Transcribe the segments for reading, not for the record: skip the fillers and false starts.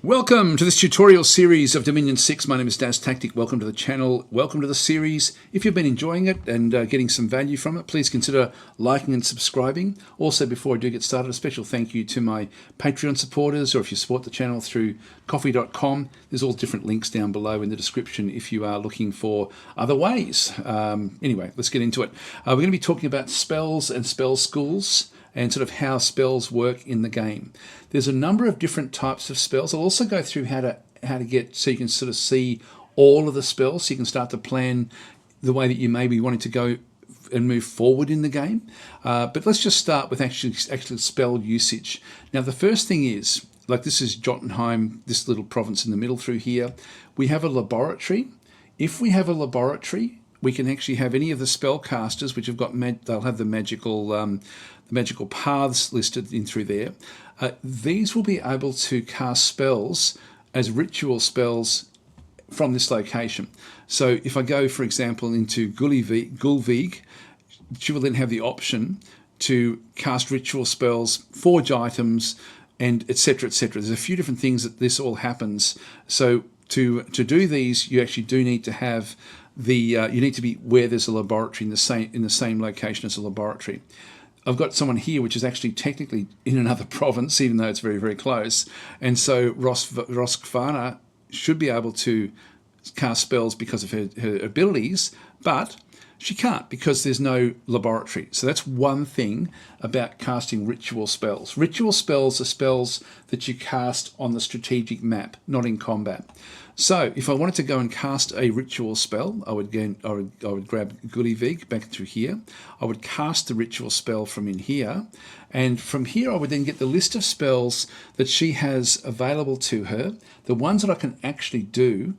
Welcome to this tutorial series of Dominion 6. My name is DasTactic. Welcome to the channel. Welcome to the series. If you've been enjoying it and getting some value from it, please consider liking and subscribing. Also, before I do get started, a special thank you to my Patreon supporters, or if you support the channel through coffee.com, there's all different links down below in the description if you are looking for other ways. Anyway, let's get into it. We're going to be talking about spells and spell schools, and sort of how spells work in the game. There's a number of different types of spells. I'll also go through how to get so you can sort of see all of the spells, so you can start to plan the way that you may be wanting to go and move forward in the game. But let's just start with actually spell usage. Now, the first thing is, like, this is Jotunheim, this little province in the middle through here. We have a laboratory. If we have a laboratory, we can actually have any of the spellcasters, which have got they'll have the magical paths listed in through there. These will be able to cast spells as ritual spells from this location. So if I go, for example, into Gulvig, she will then have the option to cast ritual spells, forge items, and etc., etc. There's a few different things that this all happens. So to do these, you actually do need to have you need to be where there's a laboratory in the same location as a laboratory. I've got someone here which is actually technically in another province, even though it's very, very close. And so Roskvana should be able to cast spells because of her abilities, but she can't because there's no laboratory. So that's one thing about casting ritual spells. Ritual spells are spells that you cast on the strategic map, not in combat. So if I wanted to go and cast a ritual spell, I would grab Gulivig back through here. I would cast the ritual spell from in here. And from here, I would then get the list of spells that she has available to her. The ones that I can actually do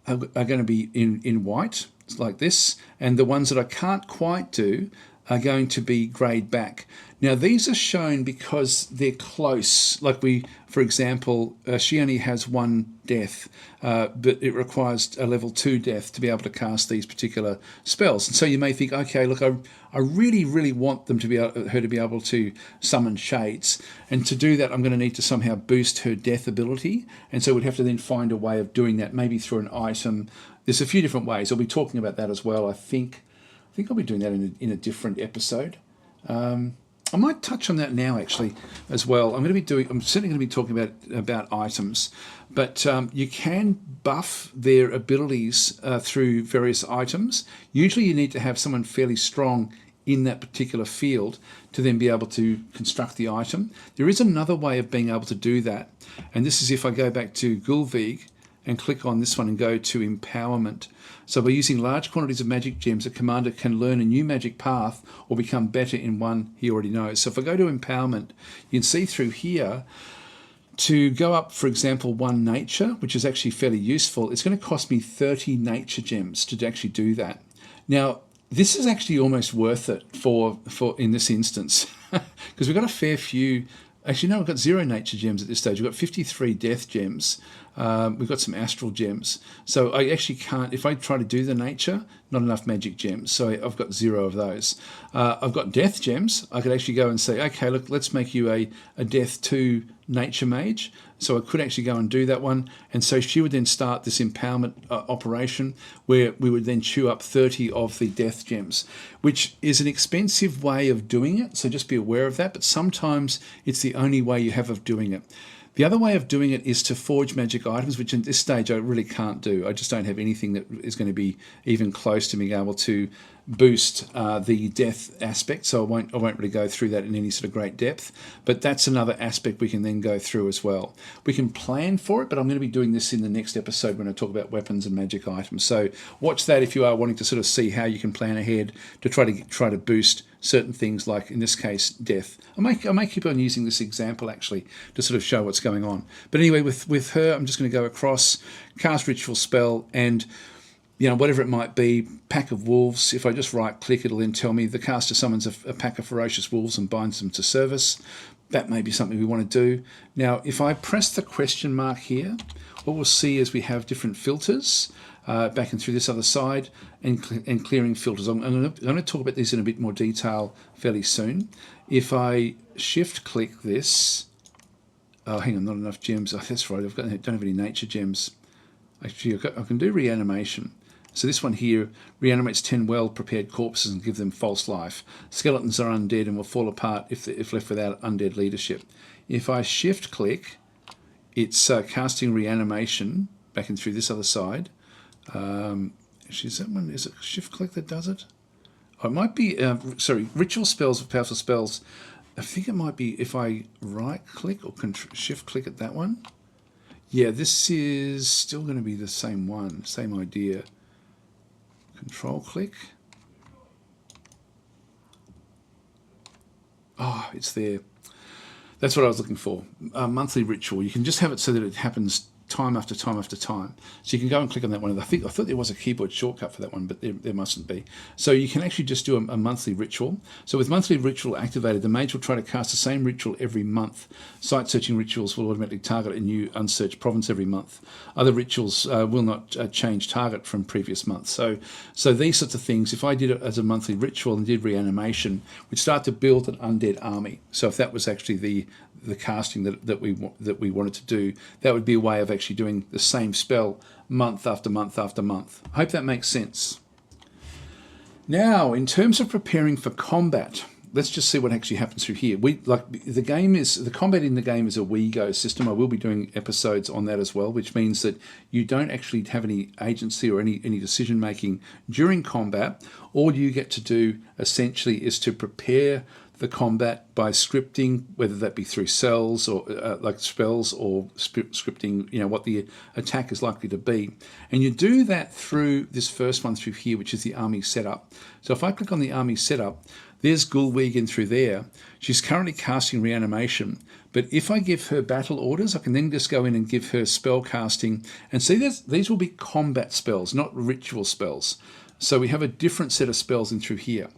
are going to be in white, like this. And the ones that I can't quite do are going to be grayed back. Now, these are shown because they're close. Like for example, she only has one death, but it requires a level 2 death to be able to cast these particular spells. And so you may think, okay, look, I really, really want them to be her to be able to summon shades. And to do that, I'm going to need to somehow boost her death ability. And so we'd have to then find a way of doing that, maybe through an item. There's a few different ways. I'll be talking about that as well. I think I'll be doing that in a different episode. I might touch on that now actually as well. I'm certainly going to be talking about items, but you can buff their abilities through various items. Usually you need to have someone fairly strong in that particular field to then be able to construct the item. There is another way of being able to do that, and this is if I go back to Gulvig and click on this one and go to empowerment. So by using large quantities of magic gems, a commander can learn a new magic path or become better in one he already knows. So if I go to empowerment, you can see through here, to go up, for example, 1 nature, which is actually fairly useful, it's going to cost me 30 nature gems to actually do that. Now, this is actually almost worth it for in this instance, because we've got a fair few. Actually, no, we've got 0 nature gems at this stage. We've got 53 death gems. We've got some astral gems. So I actually can't, if I try to do the nature, not enough magic gems. So I've got 0 of those. I've got death gems. I could actually go and say, okay, look, let's make you a death 2 nature mage. So I could actually go and do that one. And so she would then start this empowerment operation where we would then chew up 30 of the death gems, which is an expensive way of doing it. So just be aware of that. But sometimes it's the only way you have of doing it. The other way of doing it is to forge magic items, which at this stage I really can't do. I just don't have anything that is going to be even close to being able to boost the death aspect, so I won't really go through that in any sort of great depth, but that's another aspect we can then go through as well. We can plan for it, but I'm going to be doing this in the next episode when I talk about weapons and magic items. So watch that if you are wanting to sort of see how you can plan ahead to try to boost certain things, like in this case death. I may keep on using this example actually to sort of show what's going on. But anyway, with her, I'm just going to go across, cast ritual spell, and whatever it might be, pack of wolves. If I just right click, it'll then tell me the caster summons a pack of ferocious wolves and binds them to service. That may be something we want to do. Now, if I press the question mark here, what we'll see is we have different filters back and through this other side, and clearing filters. I'm going to talk about these in a bit more detail fairly soon. If I shift click this, Oh, hang on, not enough gems. Oh, that's right, don't have any nature gems. Actually, I can do reanimation. So this one here reanimates 10 well-prepared corpses and give them false life. Skeletons are undead and will fall apart if left without undead leadership. If I shift-click, it's casting reanimation back in through this other side. Is that one? Is it shift-click that does it? Oh, it might be, sorry, ritual spells with powerful spells. I think it might be if I right-click or shift-click at that one. Yeah, this is still going to be the same one, same idea. Control-click. Oh, it's there. That's what I was looking for. Monthly ritual. You can just have it so that it happens time after time after time. So you can go and click on that one. I thought there was a keyboard shortcut for that one, but there mustn't be. So you can actually just do a monthly ritual. So with monthly ritual activated, the mage will try to cast the same ritual every month. Site searching rituals will automatically target a new unsearched province every month. Other rituals will not change target from previous months. So these sorts of things, if I did it as a monthly ritual and did reanimation, we'd start to build an undead army. So if that was actually the casting that we wanted to do, that would be a way of actually doing the same spell month after month after month. I hope that makes sense. Now, in terms of preparing for combat, let's just see what actually happens through here. The combat in the game is a we go system. I will be doing episodes on that as well, which means that you don't actually have any agency or any decision making during combat. All you get to do essentially is to prepare the combat by scripting, whether that be through cells or like spells, or scripting, what the attack is likely to be. And you do that through this first one through here, which is the army setup. So if I click on the army setup, there's Gulwegan through there. She's currently casting reanimation, but if I give her battle orders, I can then just go in and give her spell casting. And see, these will be combat spells, not ritual spells. So we have a different set of spells in through here.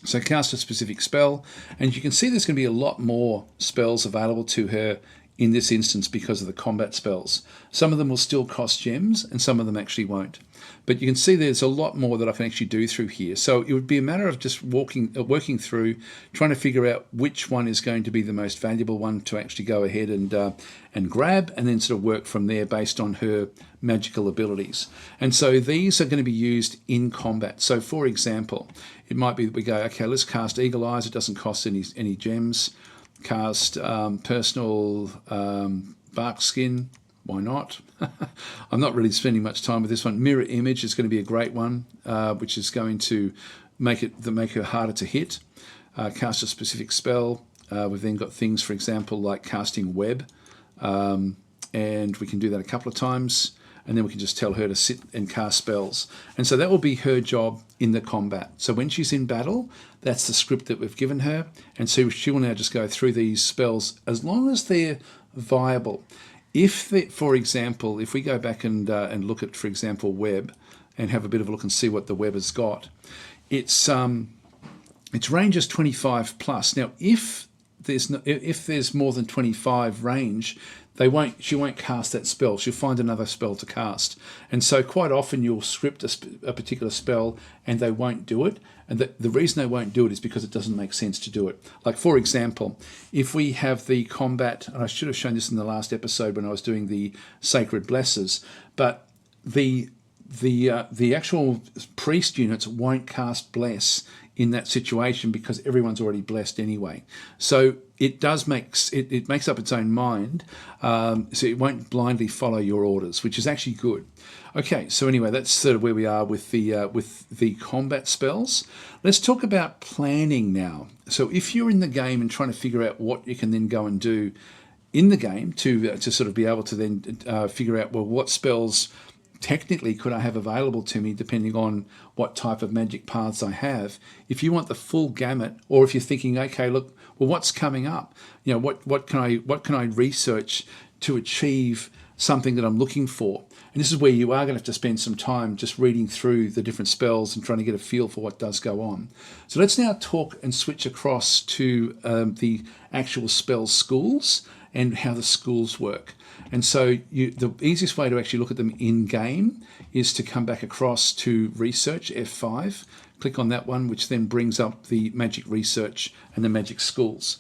So cast a specific spell, and you can see there's going to be a lot more spells available to her in this instance because of the combat spells. Some of them will still cost gems, and some of them actually won't. But you can see there's a lot more that I can actually do through here. So it would be a matter of just working through, trying to figure out which one is going to be the most valuable one to actually go ahead and grab, and then sort of work from there based on her magical abilities. And so these are going to be used in combat. So for example, it might be that we go, okay, let's cast Eagle Eyes. It doesn't cost any gems. Cast personal bark skin. Why not? I'm not really spending much time with this one. Mirror image is going to be a great one, which is going to make her harder to hit. Cast a specific spell. We've then got things, for example, like casting web, and we can do that a couple of times. And then we can just tell her to sit and cast spells. And so that will be her job in the combat. So when she's in battle, that's the script that we've given her. And so she will now just go through these spells as long as they're viable. For example, if we go back and look at, for example, web, and have a bit of a look and see what the web has got, its range is 25 plus. Now, if there's more than 25 range, she won't cast that spell. She'll find another spell to cast. And so quite often you'll script a particular spell and they won't do it. And the reason they won't do it is because it doesn't make sense to do it. Like, for example, if we have the combat, and I should have shown this in the last episode when I was doing the Sacred Blesses, but the actual priest units won't cast Bless in that situation because everyone's already blessed anyway. So it makes up its own mind, so it won't blindly follow your orders, which is actually good. Okay, so anyway, that's sort of where we are with the combat spells. Let's talk about planning now. So if you're in the game and trying to figure out what you can then go and do in the game to sort of be able to then figure out, well, what spells technically could I have available to me depending on what type of magic paths I have. If you want the full gamut, or if you're thinking, okay, look, well, what's coming up? What can I research to achieve something that I'm looking for? And this is where you are going to have to spend some time just reading through the different spells and trying to get a feel for what does go on. So let's now talk and switch across to the actual spell schools and how the schools work. And so the easiest way to actually look at them in game is to come back across to research, F5, click on that one, which then brings up the magic research and the magic schools.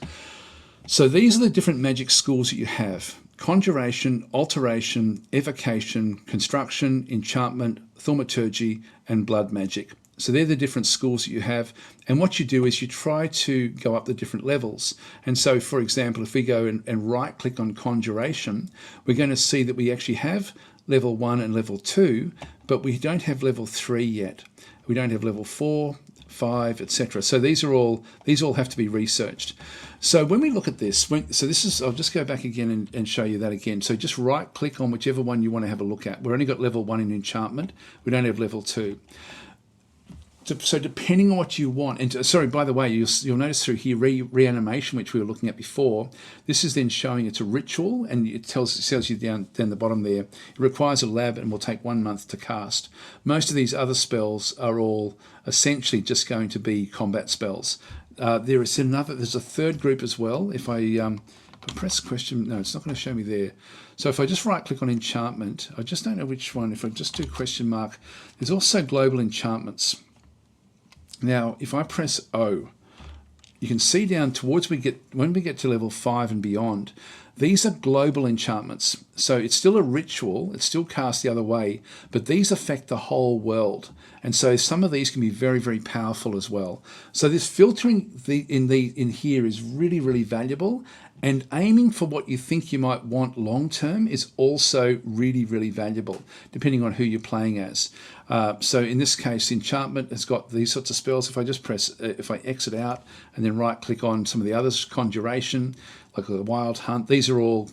So these are the different magic schools that you have: conjuration, alteration, evocation, construction, enchantment, thaumaturgy, and blood magic. So they're the different schools that you have. And what you do is you try to go up the different levels. And so, for example, if we go and right click on conjuration, we're going to see that we actually have level 1 and level 2, but we don't have level 3 yet. We don't have level 4, 5, etc. So these all have to be researched. So when we look at this, I'll just go back again and show you that again. So just right click on whichever one you want to have a look at. We've only got level 1 in enchantment. We don't have level 2. So depending on what you want, and sorry, by the way, you'll notice through here reanimation, which we were looking at before, this is then showing it's a ritual, and it tells you down the bottom there, it requires a lab and will take 1 month to cast. Most of these other spells are all essentially just going to be combat spells. There's a third group as well. If I press question, no, it's not going to show me there. So if I just right click on enchantment, I just don't know which one. If I just do question mark, there's also global enchantments. Now, if I press O, you can see down towards when we get to level 5 and beyond, these are global enchantments. So it's still a ritual, it's still cast the other way, but these affect the whole world. And so some of these can be very, very powerful as well. So this filtering in here is really, really valuable. And aiming for what you think you might want long term is also really, really valuable, depending on who you're playing as. So in this case, enchantment has got these sorts of spells. If I just if I exit out and then right click on some of the others, conjuration, like the wild hunt, these are all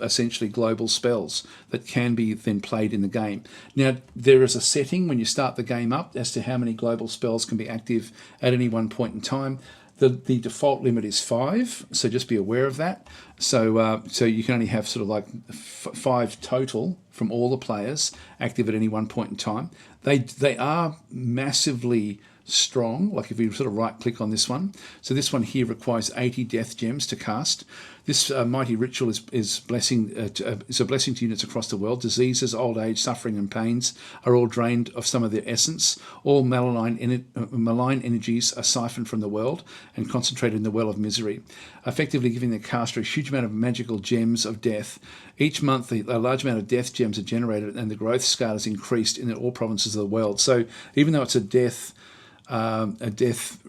essentially global spells that can be then played in the game. Now, there is a setting when you start the game up as to how many global spells can be active at any one point in time. The default limit is 5, so just be aware of that. So you can only have sort of like 5 total from all the players active at any one point in time. They are massively strong. Like if we sort of right click on this one, so this one here requires 80 death gems to cast. This mighty ritual is a blessing to units across the world. Diseases, old age, suffering, and pains are all drained of some of their essence. All malign energies are siphoned from the world and concentrated in the well of misery, effectively giving the caster a huge amount of magical gems of death. Each month, a large amount of death gems are generated, and the growth scale is increased in all provinces of the world. So even though it's a death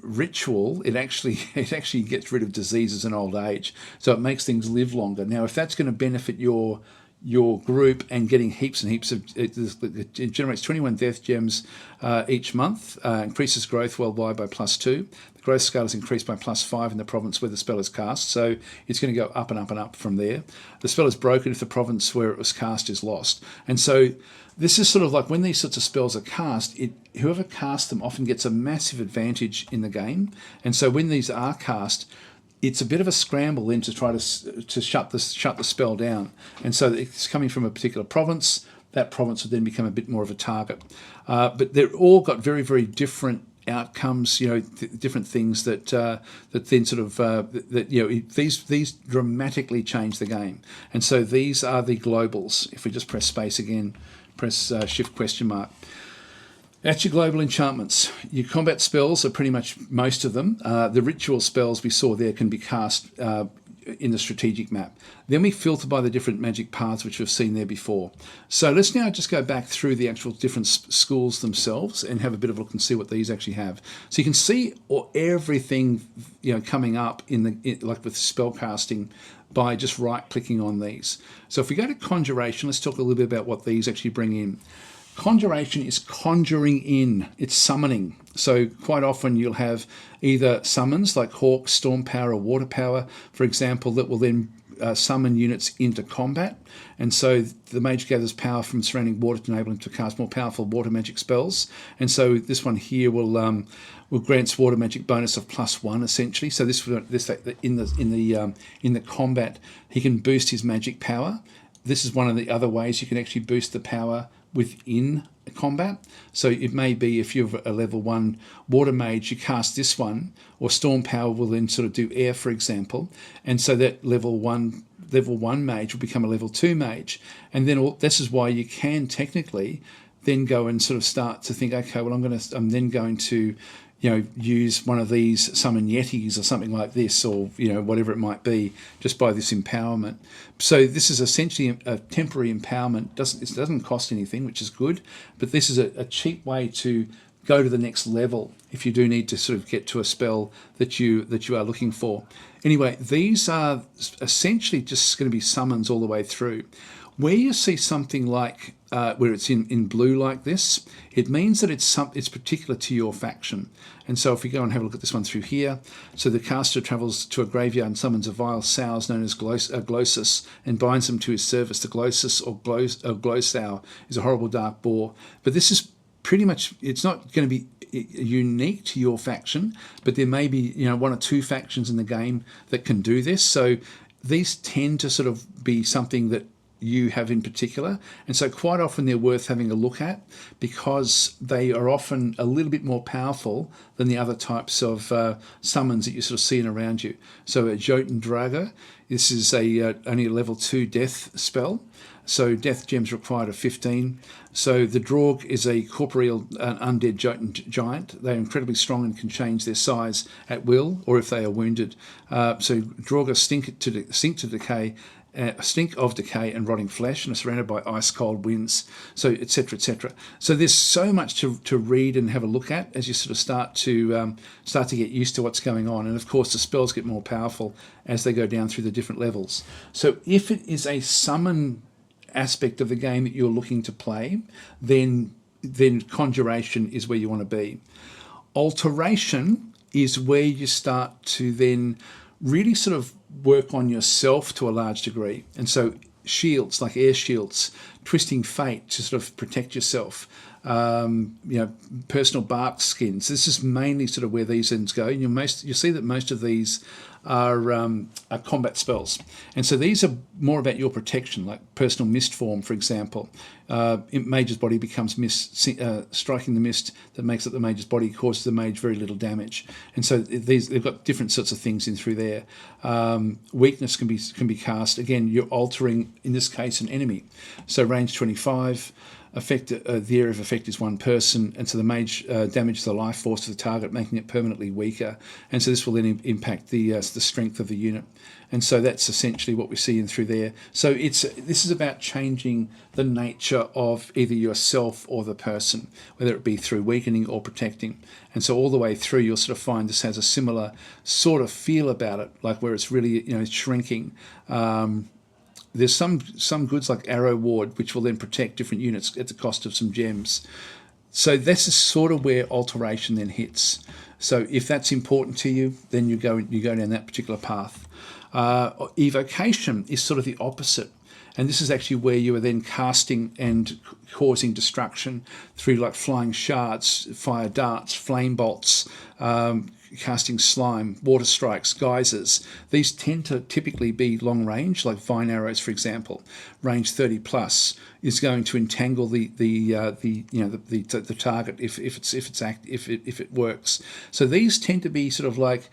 ritual, it actually gets rid of diseases and old age, so it makes things live longer. Now, if that's going to benefit your group and getting heaps and heaps of it generates 21 death gems each month, increases growth worldwide by +2. The growth scale is increased by +5 in the province where the spell is cast, so it's going to go up and up and up from there. The spell is broken if the province where it was cast is lost. And so this is sort of like when these sorts of spells are cast, whoever casts them often gets a massive advantage in the game. And so when these are cast, it's a bit of a scramble then to try to shut the spell down. And so it's coming from a particular province. That province would then become a bit more of a target. But they're all got very, very different outcomes, different things that then sort of these dramatically change the game. And so these are the globals. If we just press space again, press shift question mark. That's your global enchantments. Your combat spells are pretty much most of them. The ritual spells we saw there can be cast in the strategic map. Then we filter by the different magic paths which we've seen there before. So let's now just go back through the actual different schools themselves and have a bit of a look and see what these actually have. So you can see everything coming up like with spell casting by just right clicking on these. So if we go to conjuration, let's talk a little bit about what these actually bring in. Conjuration is conjuring in, it's summoning. So quite often you'll have either summons like Hawk, Storm Power, or Water Power, for example, that will then summon units into combat. And so the mage gathers power from surrounding water to enable him to cast more powerful water magic spells. And so this one here will grant water magic bonus of +1 essentially. So this in the combat he can boost his magic power. This is one of the other ways you can actually boost the power within combat. So it may be if you're a level 1 water mage, you cast this one, or Storm Power will then sort of do air, for example, and so that level one mage will become a level 2 mage. And then this is why you can technically then go and sort of start to think, okay, well I'm then going to use one of these, summon yetis or something like this, or whatever it might be, just by this empowerment. So this is essentially a temporary empowerment. It doesn't cost anything, which is good, but this is a cheap way to go to the next level if you do need to sort of get to a spell that you are looking for. Anyway, these are essentially just going to be summons all the way through. Where you see something like where it's in blue like this, it means that it's particular to your faction. And so if we go and have a look at this one through here, so the caster travels to a graveyard and summons a vile sow known as Glossus and binds them to his service. The Glossus or Glossow is a horrible dark boar. But this is pretty much, it's not going to be unique to your faction, but there may be one or two factions in the game that can do this. So these tend to sort of be something that you have in particular, and so quite often they're worth having a look at because they are often a little bit more powerful than the other types of summons that you sort of see around you. So a Jotun Draga, this is only a level 2 death spell, so death gems required of 15. So the Draug is a corporeal undead Jotun giant. They're incredibly strong and can change their size at will or if they are wounded. So Draugr sink to decay, stink of decay and rotting flesh, and are surrounded by ice cold winds, so etc, etc. So there's so much to read and have a look at as you sort of start to get used to what's going on. And of course the spells get more powerful as they go down through the different levels. So if it is a summon aspect of the game that you're looking to play, then conjuration is where you want to be. Alteration is where you start to then really sort of work on yourself to a large degree. And so shields, like air shields, twisting fate to sort of protect yourself, personal bark skins. This is mainly sort of where these ends go. And you'll see that most of these are combat spells. And so these are more about your protection, like personal mist form, for example. Mage's body becomes mist, striking the mist that makes up the mage's body causes the mage very little damage. And so they've got different sorts of things in through there. Weakness can be cast. Again, you're altering, in this case, an enemy. So range 25. The area of effect is one person, and so the mage damages the life force of the target, making it permanently weaker. And so this will then impact the strength of the unit. And so that's essentially what we see in through there. So this is about changing the nature of either yourself or the person, whether it be through weakening or protecting. And so all the way through, you'll sort of find this has a similar sort of feel about it, like where it's really shrinking. There's some goods like Arrow Ward, which will then protect different units at the cost of some gems. So this is sort of where alteration then hits. So if that's important to you, then you go down that particular path. Evocation is sort of the opposite. And this is actually where you are then casting and causing destruction through like flying shards, fire darts, flame bolts, casting slime, water strikes, geysers. These tend to typically be long range, like vine arrows, for example. Range 30 plus is going to entangle the target if it works. So these tend to be sort of like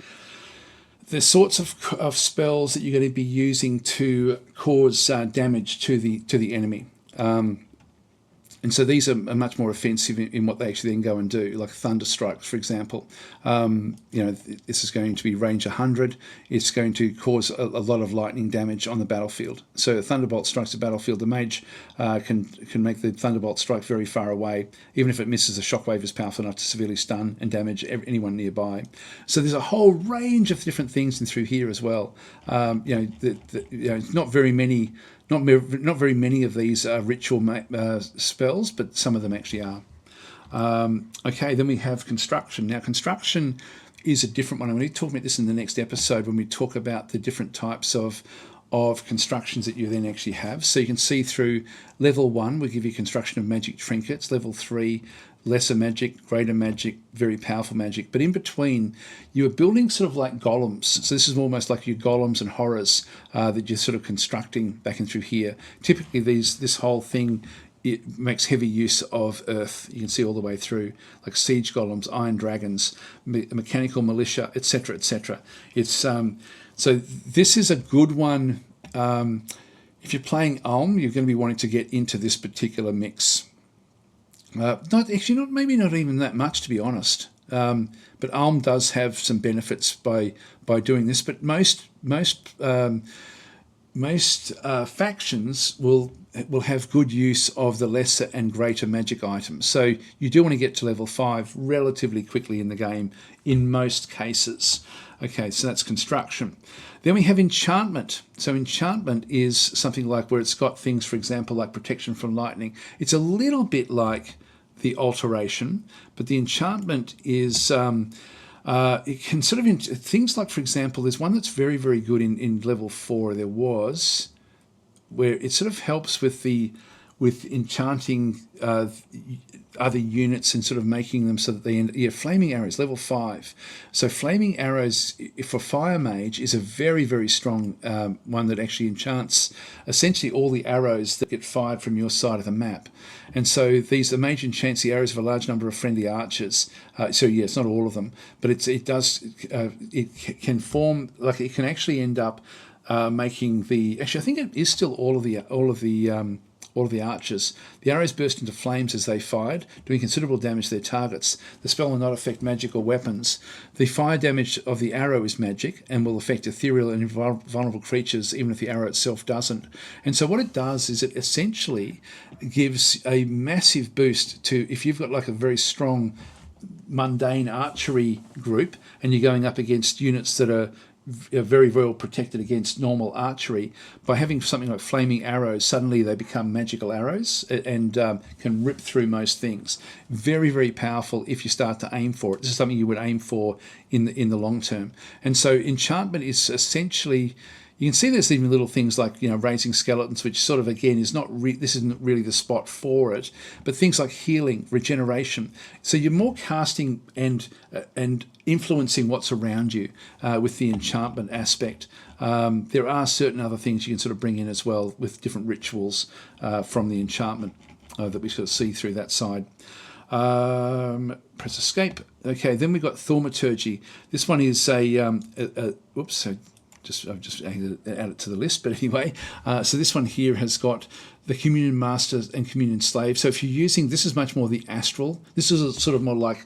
the sorts of spells that you're going to be using to cause damage to the enemy. And so these are much more offensive in what they actually then go and do, like Thunder Strikes, for example. This is going to be range 100. It's going to cause a lot of lightning damage on the battlefield. So a Thunderbolt strikes the battlefield. The mage can make the Thunderbolt strike very far away. Even if it misses, the shockwave is powerful enough to severely stun and damage anyone nearby. So there's a whole range of different things in through here as well. It's not very many. Not very many of these are ritual spells, but some of them actually are. Okay, then we have construction. Now, construction is a different one. I'm going to talk about this in the next episode when we talk about the different types of constructions that you then actually have. So you can see through level 1, we give you construction of magic trinkets. Level 3, lesser magic, greater magic, very powerful magic. But in between, you are building sort of like golems. So this is almost like your golems and horrors that you're sort of constructing back in through here. Typically, this whole thing, it makes heavy use of earth. You can see all the way through, like siege golems, iron dragons, mechanical militia, etc., etc. It's so this is a good one. If you're playing Ulm, you're going to be wanting to get into this particular mix. Maybe not even that much, to be honest. But Alm does have some benefits by doing this. But most factions will have good use of the lesser and greater magic items. So you do want to get to level 5 relatively quickly in the game in most cases. Okay, so that's construction. Then we have enchantment. So enchantment is something like where it's got things, for example, like protection from lightning. It's a little bit like the alteration, but the enchantment is it can sort of things like, for example, there's one that's very, very good in level 4. There was where it sort of helps with enchanting other units and sort of making them so that they end. Yeah, flaming arrows, level 5. So flaming arrows for fire mage is a very, very strong one that actually enchants essentially all the arrows that get fired from your side of the map. And so the mage enchants the arrows of a large number of friendly archers. So yeah, it's not all of them, but it can form, like it can actually end up making the. Actually, I think it is still all of the archers. The arrows burst into flames as they fired, doing considerable damage to their targets. The spell will not affect magic or weapons. The fire damage of the arrow is magic and will affect ethereal and vulnerable creatures, even if the arrow itself doesn't. And so what it does is it essentially gives a massive boost to, if you've got like a very strong mundane archery group and you're going up against units that are very well protected against normal archery, by having something like flaming arrows, suddenly they become magical arrows and can rip through most things. Very, very powerful if you start to aim for it. This is something you would aim for in the long term. And so enchantment is essentially, you can see there's even little things like, raising skeletons, which sort of, again, is not this isn't really the spot for it, but things like healing, regeneration. So you're more casting and influencing what's around you with the enchantment aspect. There are certain other things you can sort of bring in as well with different rituals from the enchantment that we sort of see through that side. Press escape. Okay, then we've got thaumaturgy. This one is I've just added it to the list, but anyway, so this one here has got the communion masters and communion slaves. So if you're using, this is much more the astral. This is a sort of more like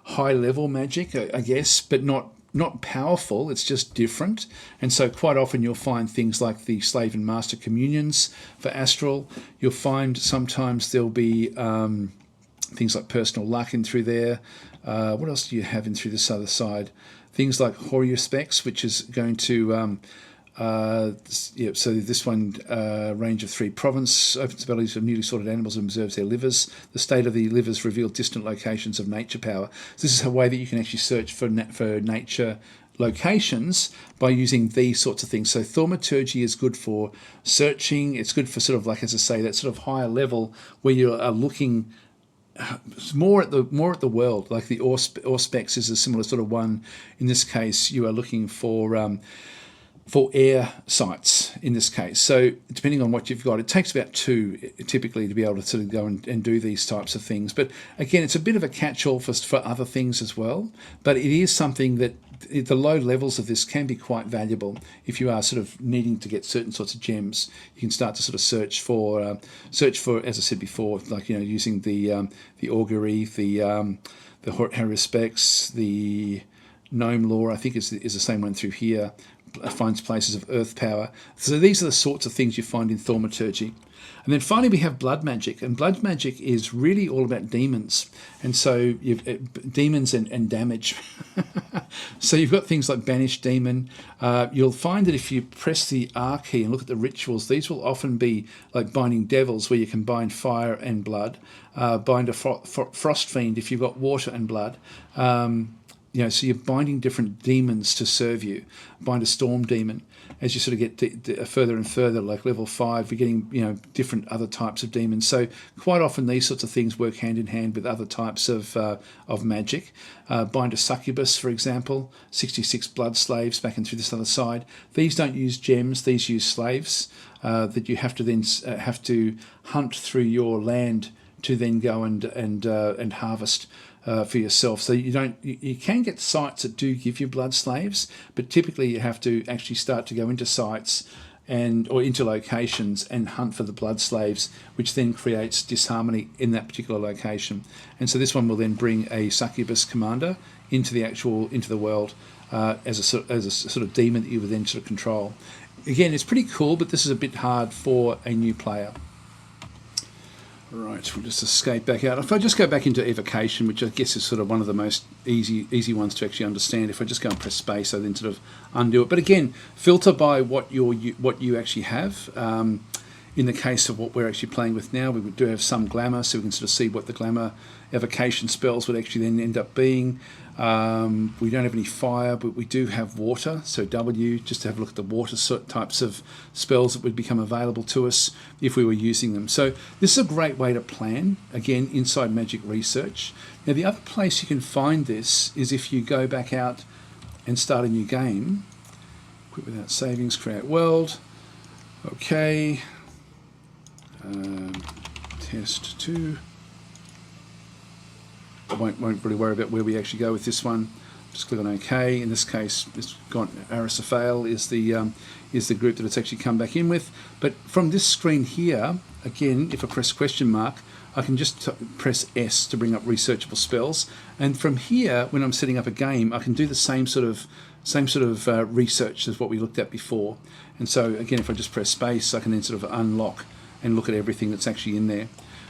high level magic, I guess, but not powerful. It's just different. And so quite often you'll find things like the slave and master communions for astral. You'll find sometimes there'll be things like personal luck in through there. What else do you have in through this other side? Things like Horia Specs, which is going to, so this one, range of 3 province, opens the bellies of newly sorted animals and observes their livers. The state of the livers reveal distant locations of nature power. So this is a way that you can actually search for nature locations by using these sorts of things. So thaumaturgy is good for searching. It's good for sort of, like, as I say, that sort of higher level where you are looking more at the world. Like the Auspex is a similar sort of one. In this case, you are looking for air sites in this case. So depending on what you've got, it takes about 2 typically to be able to sort of go and do these types of things. But again, it's a bit of a catch-all for other things as well. But it is something that the low levels of this can be quite valuable if you are sort of needing to get certain sorts of gems. You can start to sort of search for, as I said before, like, using the augury, the Haruspex, the gnome lore, I think is the same one through here. Finds places of earth power. So these are the sorts of things you find in thaumaturgy. And then finally we have blood magic, and blood magic is really all about demons. And so you've demons and damage. So you've got things like banished demon. You'll find that if you press the R key and look at the rituals, these will often be like binding devils, where you can bind fire and blood, bind a frost fiend if you've got water and blood. So you're binding different demons to serve you. Bind a storm demon. As you sort of get further and further, like level 5, you're getting different other types of demons. So quite often these sorts of things work hand in hand with other types of magic. Bind a succubus, for example. 66 blood slaves back and through this other side. These don't use gems. These use slaves that you have to then have to hunt through your land to then go and harvest for yourself. So you can get sites that do give you blood slaves, but typically you have to actually start to go into sites or into locations and hunt for the blood slaves, which then creates disharmony in that particular location. And so this one will then bring a succubus commander into the world as a sort of demon that you would then sort of control. Again, it's pretty cool, but this is a bit hard for a new player. Right, we'll just escape back out. If I just go back into evocation, which I guess is sort of one of the most easy ones to actually understand, if I just go and press space, I then sort of undo it. But again, filter by what you actually have. In the case of what we're actually playing with now, we do have some glamour, so we can sort of see what the glamour evocation spells would actually then end up being. We don't have any fire, but we do have water, so W, just to have a look at the water types of spells that would become available to us if we were using them. So this is a great way to plan, again, inside Magic Research. Now the other place you can find this is if you go back out and start a new game. Quit without savings, create world. Okay. Test 2. I won't really worry about where we actually go with this one. Just click on OK. In this case, it's got Aristophale is the group that it's actually come back in with. But from this screen here, again, if I press question mark, I can just press S to bring up researchable spells. And from here, when I'm setting up a game, I can do the same sort of research as what we looked at before. And so again, if I just press space, I can then sort of unlock and look at everything that's actually in there.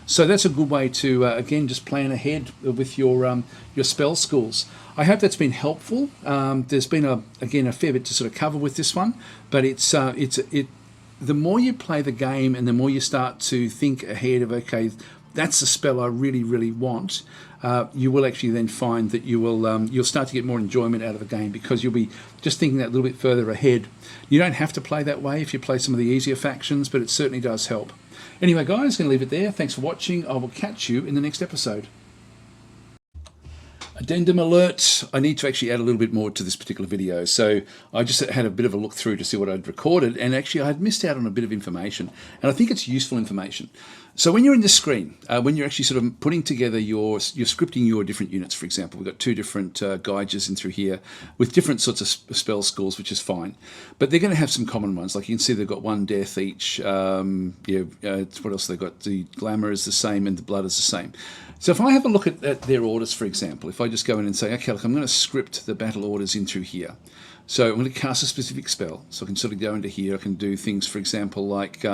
So that's a good way to, again, just plan ahead with your spell schools. I hope that's been helpful. There's been, again, a fair bit to sort of cover with this one, but the more you play the game and the more you start to think ahead of, okay, that's the spell I really, really want, you will actually then find that you'll start to get more enjoyment out of the game because you'll be just thinking that little bit further ahead. You don't have to play that way if you play some of the easier factions, but it certainly does help. Anyway, guys, going to leave it there. Thanks for watching. I will catch you in the next episode. Addendum alert, I need to actually add a little bit more to this particular video. So I just had a bit of a look through to see what I'd recorded, and actually I had missed out on a bit of information, and I think it's useful information. So when you're in this screen, when you're actually sort of putting together you're scripting your different units, for example, we've got two different Gaijas in through here with different sorts of spell schools, which is fine. But they're going to have some common ones. Like you can see they've got one death each. What else they've got? The glamour is the same and the blood is the same. So if I have a look at their orders, for example, if I just go in and say, okay, look, I'm going to script the battle orders in through here. So I'm going to cast a specific spell. So I can sort of go into here. I can do things, for example, like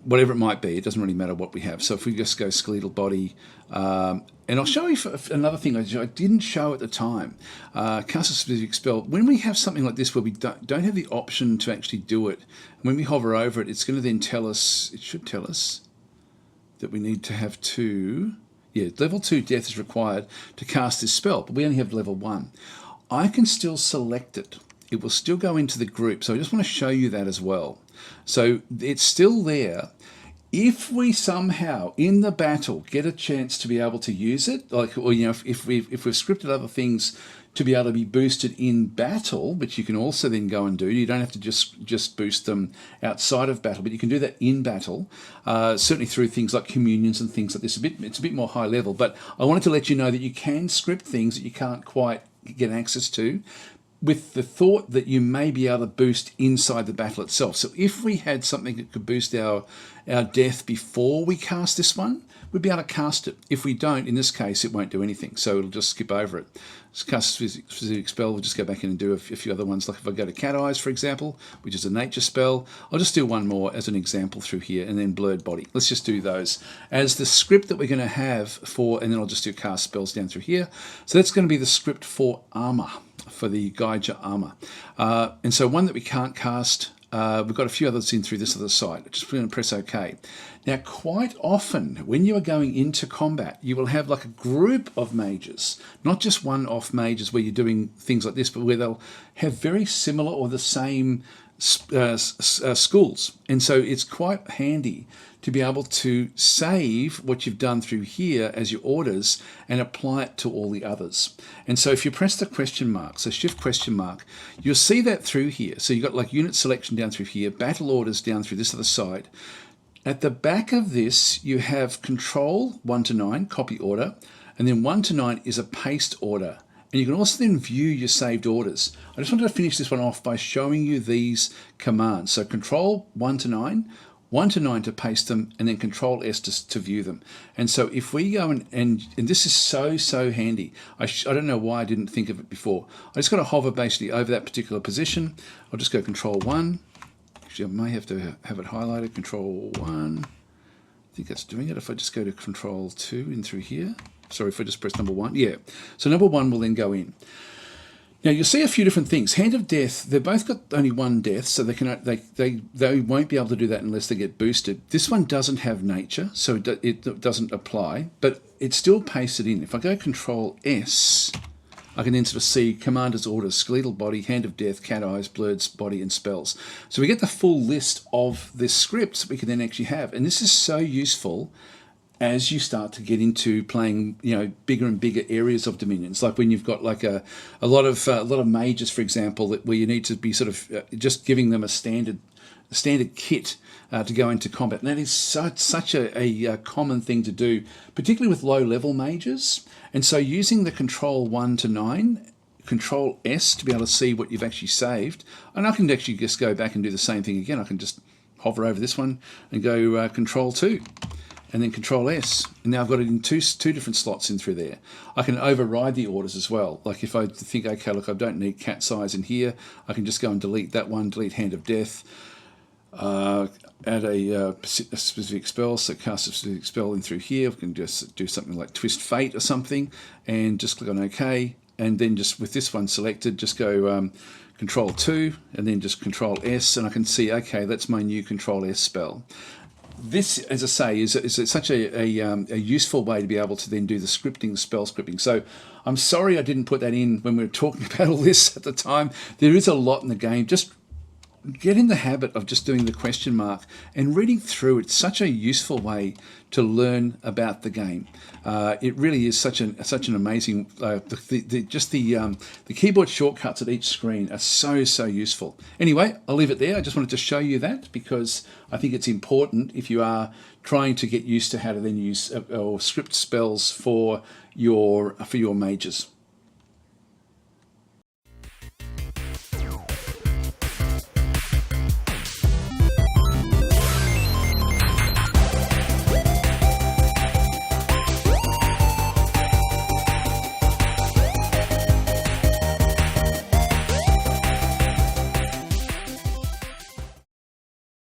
whatever it might be. It doesn't really matter what we have. So if we just go skeletal body, and I'll show you another thing I didn't show at the time. Cast a specific spell. When we have something like this where we don't have the option to actually do it, when we hover over it, it's going to then tell us, it should tell us that we need to have two. Yeah, level 2 death is required to cast this spell, but we only have level 1. I can still select it. It will still go into the group. So I just want to show you that as well. So it's still there. If we somehow in the battle get a chance to be able to use it, like, or if we've scripted other things to be able to be boosted in battle, which you can also then go and do. You don't have to just boost them outside of battle, but you can do that in battle, certainly through things like communions and things like this. It's a bit more high level, but I wanted to let you know that you can script things that you can't quite get access to, with the thought that you may be able to boost inside the battle itself. So if we had something that could boost our death before we cast this one, we'd be able to cast it. If we don't, in this case, it won't do anything. So it'll just skip over it. Let's cast a specific spell. We'll just go back in and do a few other ones. Like if I go to Cat Eyes, for example, which is a nature spell, I'll just do one more as an example through here, and then Blurred Body. Let's just do those as the script that we're going to have for, and then I'll just do cast spells down through here. So that's going to be the script for armor, for the Gaija armor. And so one that we can't cast, we've got a few others in through this other side. Just going to press OK. Now, quite often when you are going into combat, you will have like a group of mages, not just one-off mages where you're doing things like this, but where they'll have very similar or the same schools. And so it's quite handy to be able to save what you've done through here as your orders and apply it to all the others. And so if you press the question mark, so shift question mark, you'll see that through here. So you've got like unit selection down through here, battle orders down through this other side. At the back of this, you have control 1 to 9, copy order, and then 1 to 9 is a paste order. And you can also then view your saved orders. I just wanted to finish this one off by showing you these commands. So Control 1 to 9, 1 to 9 to paste them, and then Control S to view them. And so if we go and this is so handy. I don't know why I didn't think of it before. I just got to hover basically over that particular position. I'll just go Control 1. Actually, I may have to have it highlighted, Control 1. I think that's doing it. If I just go to Control 2 in through here. Sorry, if I just press number 1. Yeah. So number 1 will then go in. Now you'll see a few different things. Hand of Death, they've both got only one death, so they won't be able to do that unless they get boosted. This one doesn't have nature, so it doesn't apply, but it's still pasted in. If I go Control S, I can then sort of see Commander's Orders, Skeletal Body, Hand of Death, Cat Eyes, Blurred Body, and Spells. So we get the full list of this script that we can then actually have, and this is so useful as you start to get into playing, bigger and bigger areas of dominions, like when you've got like a lot of mages, for example, where you need to be sort of just giving them a standard kit to go into combat. And that is such a common thing to do, particularly with low level mages. And so using the Control 1 to 9, Control S to be able to see what you've actually saved, and I can actually just go back and do the same thing again. I can just hover over this one and go Control 2. And then Control S, and now I've got it in two different slots in through there. I can override the orders as well. Like if I think, okay, look, I don't need Cat's Eyes in here, I can just go and delete that one, delete Hand of Death, add a specific spell, so cast a specific spell in through here. I can just do something like Twist Fate or something, and just click on OK, and then just with this one selected, just go Control 2, and then just Control S, and I can see, okay, that's my new Control S spell. This, as I say, is such a useful way to be able to then do the scripting, spell scripting. So I'm sorry I didn't put that in when we were talking about all this at the time. There is a lot in the game. Just get in the habit of just doing the question mark and reading through. It's such a useful way to learn about the game. It really is such an amazing. The keyboard shortcuts at each screen are so useful. Anyway, I'll leave it there. I just wanted to show you that because I think it's important if you are trying to get used to how to then use or script spells for your mages.